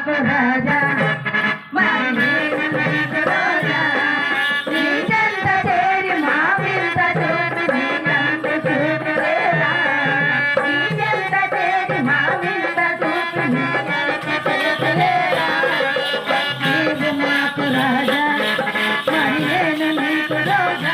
మాకు రాజా మరి నేను నీకు రోజా నీ చెంత చేరి మా వింత చూపి నీకంత చూపులేరా నీ చెంత చేరి మా వింత చూపి నీకంత చూపులేరా నీవు మాకు రాజా మరి నేను నీకు రోజా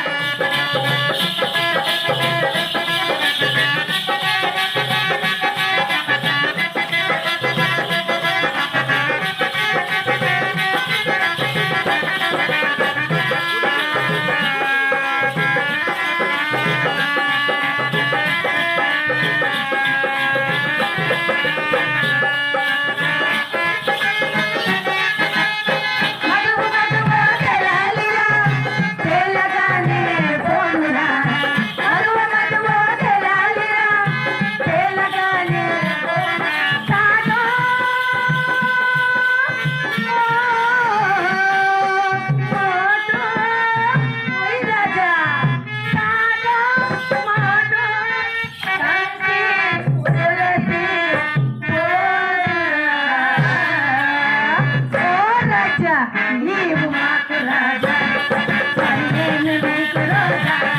నీవు మాకు రాజా మరి నేను నీకు రోజా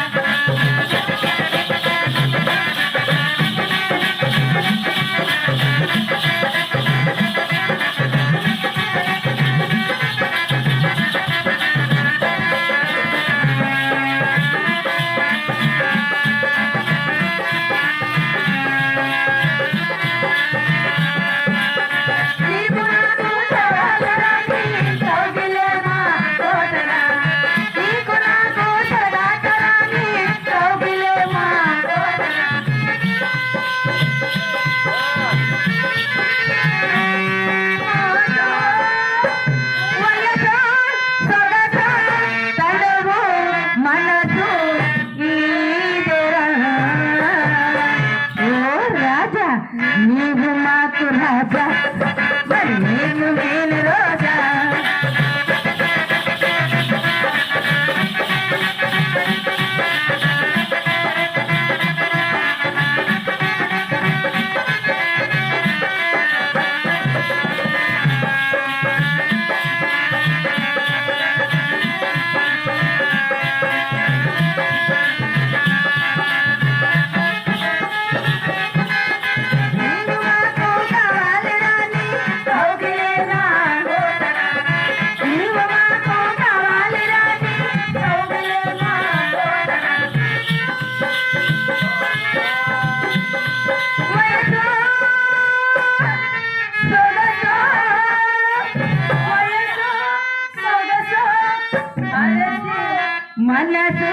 నీవు మాకు రాజా మరి నేను నేను రోజా మనసు